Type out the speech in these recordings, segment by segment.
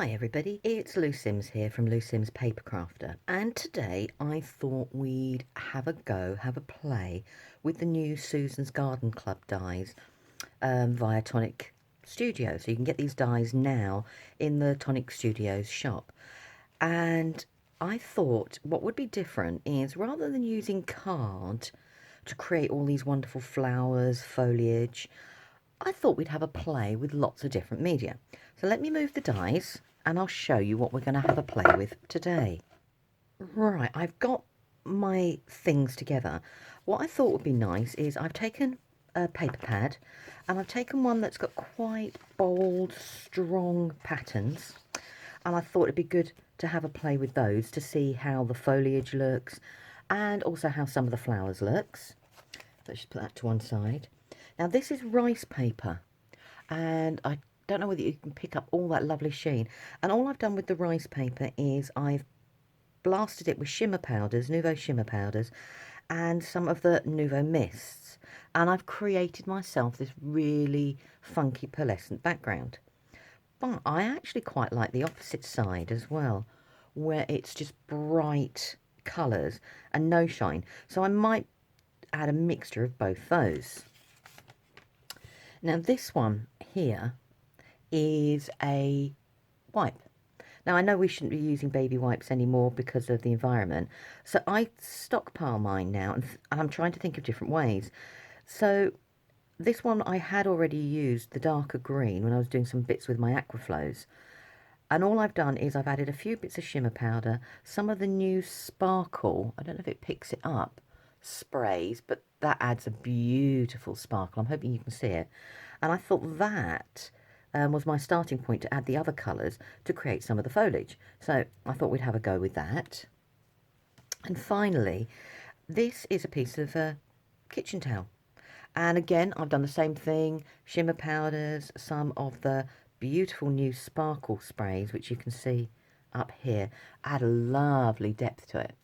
Hi everybody, it's Lou Sims here from Lou Sims Paper Crafter, and today I thought we'd have a play with the new Susan's Garden Club dies via Tonic Studio. So you can get these dies now in the Tonic Studios shop. And I thought what would be different is, rather than using card to create all these wonderful flowers, foliage, I thought we'd have a play with lots of different media. So let me move the dies and I'll show you what we're going to have a play with today. Right, I've got my things together. What I thought would be nice is I've taken a paper pad and I've taken one that's got quite bold, strong patterns. And I thought it'd be good to have a play with those to see how the foliage looks and also how some of the flowers looks. Let's just put that to one side. Now this is rice paper, and I don't know whether you can pick up all that lovely sheen. And all I've done with the rice paper is I've blasted it with shimmer powders, Nuvo shimmer powders, and some of the Nuvo mists. And I've created myself this really funky pearlescent background. But I actually quite like the opposite side as well, where it's just bright colours and no shine. So I might add a mixture of both those. Now this one here is a wipe. Now I know we shouldn't be using baby wipes anymore because of the environment, so I stockpile mine now, and I'm trying to think of different ways. So this one I had already used the darker green when I was doing some bits with my Aquaflows, and all I've done is I've added a few bits of shimmer powder, some of the new sparkle, I don't know if it picks it up, sprays, but that adds a beautiful sparkle. I'm hoping you can see it. And I thought that was my starting point to add the other colours to create some of the foliage. So I thought we'd have a go with that. And finally, this is a piece of kitchen towel. And again, I've done the same thing, shimmer powders, some of the beautiful new sparkle sprays, which you can see up here, add a lovely depth to it.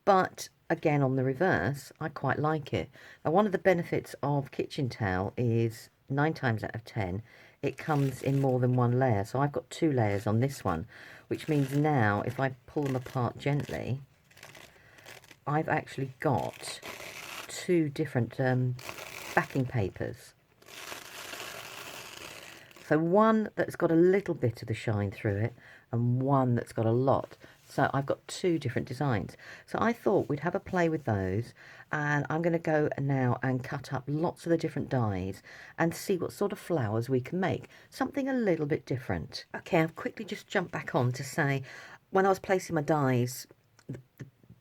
But again, on the reverse, I quite like it. Now, one of the benefits of kitchen towel is 9 times out of 10, it comes in more than one layer. So I've got 2 layers on this one, which means now if I pull them apart gently, I've actually got 2 different backing papers. So one that's got a little bit of the shine through it and one that's got a lot. So I've got 2 different designs. So I thought we'd have a play with those, and I'm going to go now and cut up lots of the different dies and see what sort of flowers we can make. Something a little bit different. Okay, I've quickly just jumped back on to say, when I was placing my dies,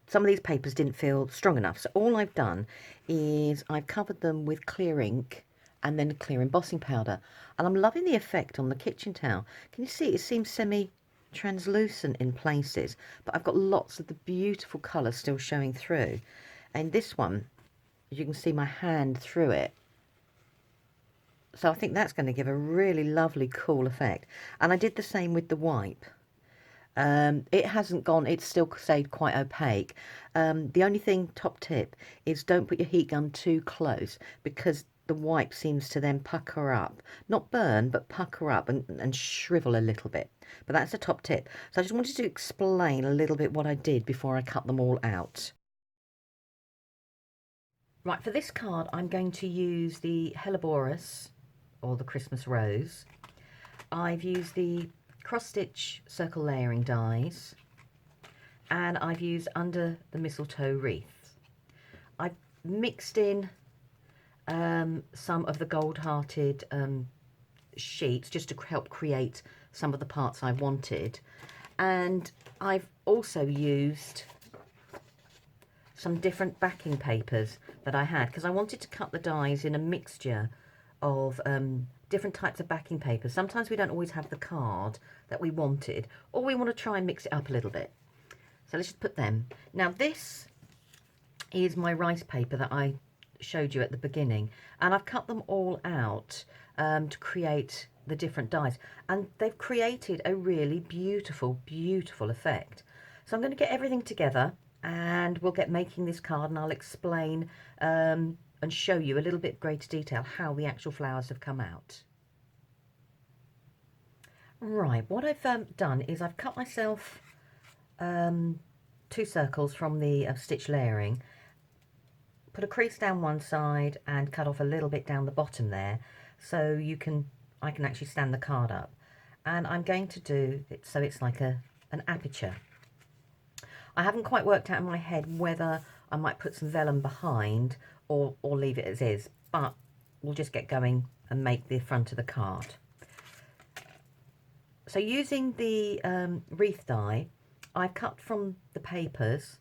some of these papers didn't feel strong enough. So all I've done is I've covered them with clear ink and then clear embossing powder. And I'm loving the effect on the kitchen towel. Can you see it seems semi-translucent in places, but I've got lots of the beautiful colours still showing through. And this one, as you can see my hand through it. So I think that's going to give a really lovely, cool effect. And I did the same with the wipe. It hasn't gone, it's still stayed quite opaque. The only thing, top tip, is don't put your heat gun too close, because the wipe seems to then pucker up. Not burn, but pucker up and shrivel a little bit. But that's a top tip. So I just wanted to explain a little bit what I did before I cut them all out. Right, for this card, I'm going to use the Helleborus, or the Christmas Rose. I've used the cross-stitch circle layering dies, and I've used under the mistletoe wreath. I've mixed in some of the gold-hearted sheets just to help create some of the parts I wanted, and I've also used some different backing papers that I had because I wanted to cut the dies in a mixture of different types of backing paper. Sometimes we don't always have the card that we wanted, or we want to try and mix it up a little bit. So let's just put them. Now this is my rice paper that I showed you at the beginning, and I've cut them all out to create the different dies, and they've created a really beautiful, beautiful effect. So I'm going to get everything together and we'll get making this card, and I'll explain and show you a little bit greater detail how the actual flowers have come out. Right, what I've done is I've cut myself 2 circles from the stitch layering, put a crease down one side and cut off a little bit down the bottom there, so I can actually stand the card up. And I'm going to do it so it's like an aperture. I haven't quite worked out in my head whether I might put some vellum behind or leave it as is, but we'll just get going and make the front of the card. So using the wreath die, I've cut from the papers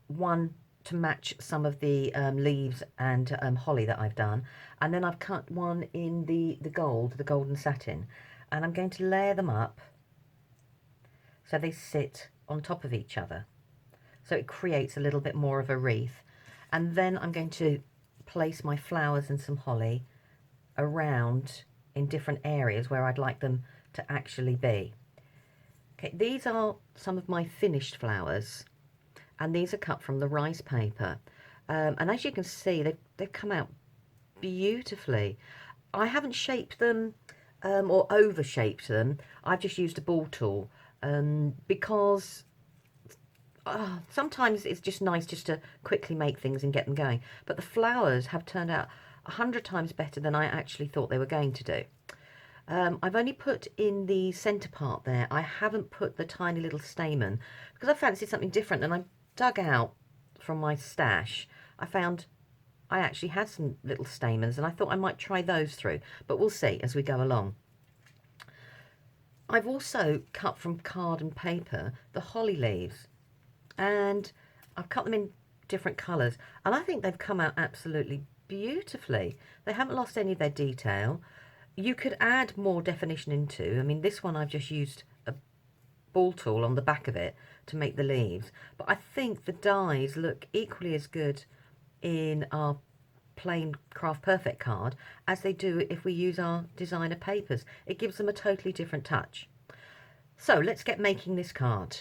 one to match some of the leaves and holly that I've done, and then I've cut one in the golden satin, and I'm going to layer them up so they sit on top of each other, so it creates a little bit more of a wreath. And then I'm going to place my flowers and some holly around in different areas where I'd like them to actually be. Okay, these are some of my finished flowers, and these are cut from the rice paper, and as you can see they've come out beautifully. I haven't shaped them or over shaped them. I've just used a ball tool because sometimes it's just nice just to quickly make things and get them going, but the flowers have turned out 100 times better than I actually thought they were going to do. I've only put in the centre part there. I haven't put the tiny little stamen because I fancied something different, and I dug out from my stash. I found I actually had some little stamens, and I thought I might try those through, but we'll see as we go along. I've also cut from card and paper the holly leaves, and I've cut them in different colours, and I think they've come out absolutely beautifully. They haven't lost any of their detail. You could add more definition into, I mean, this one I've just used a ball tool on the back of it to make the leaves, but I think the dies look equally as good in our plain Craft Perfect card as they do if we use our designer papers. It gives them a totally different touch. So let's get making this card.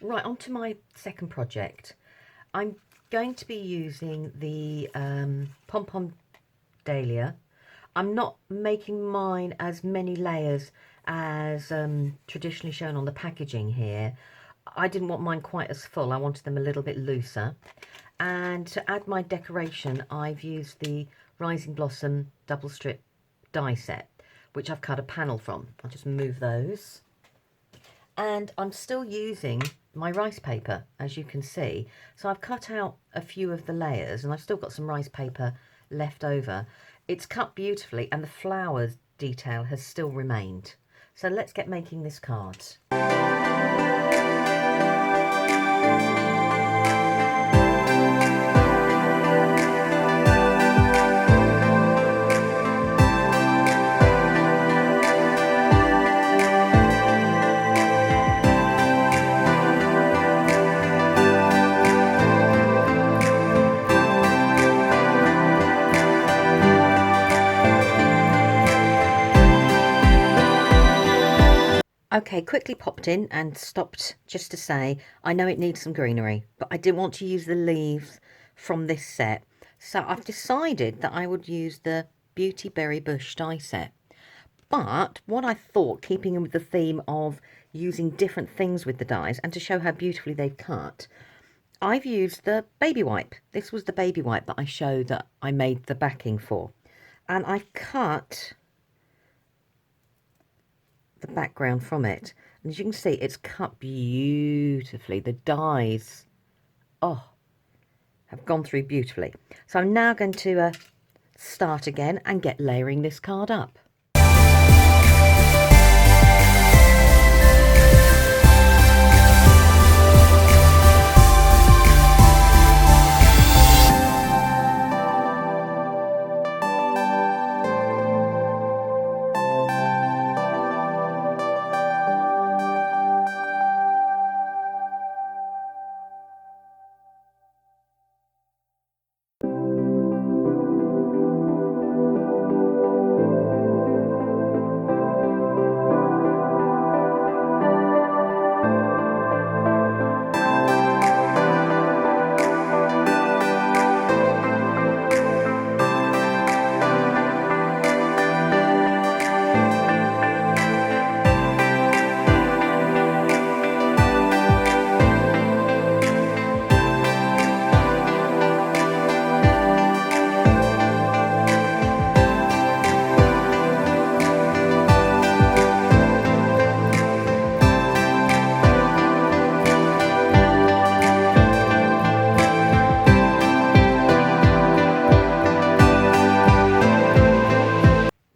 Right, on to my second project. I'm going to be using the pom-pom dahlia. I'm not making mine as many layers as traditionally shown on the packaging here. I didn't want mine quite as full. I wanted them a little bit looser. And to add my decoration, I've used the Rising Blossom double strip die set, which I've cut a panel from. I'll just move those. And I'm still using my rice paper, as you can see. So I've cut out a few of the layers, and I've still got some rice paper left over. It's cut beautifully, and the flowers detail has still remained. So let's get making this card. Okay, quickly popped in and stopped just to say, I know it needs some greenery, but I didn't want to use the leaves from this set. So I've decided that I would use the Beauty Berry Bush die set. But what I thought, keeping with the theme of using different things with the dies and to show how beautifully they've cut, I've used the baby wipe. This was the baby wipe that I showed that I made the backing for. And I've cut the background from it. And as you can see, it's cut beautifully. The dies, oh, have gone through beautifully. So I'm now going to start again and get layering this card up.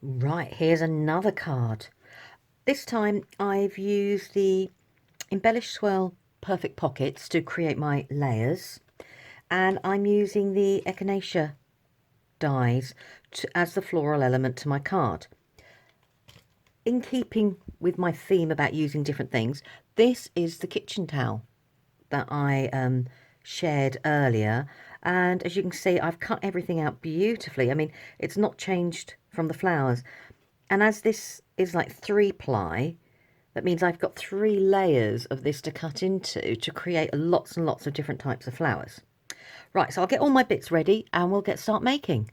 Right, here's another card. This time I've used the Embellish Swirl Perfect Pockets to create my layers, and I'm using the Echinacea dies as the floral element to my card. In keeping with my theme about using different things, this is the kitchen towel that I shared earlier, and as you can see, I've cut everything out beautifully. I mean, it's not changed from the flowers, and as this is like 3-ply, that means I've got 3 layers of this to cut into to create lots and lots of different types of flowers. Right, so I'll get all my bits ready and we'll start making.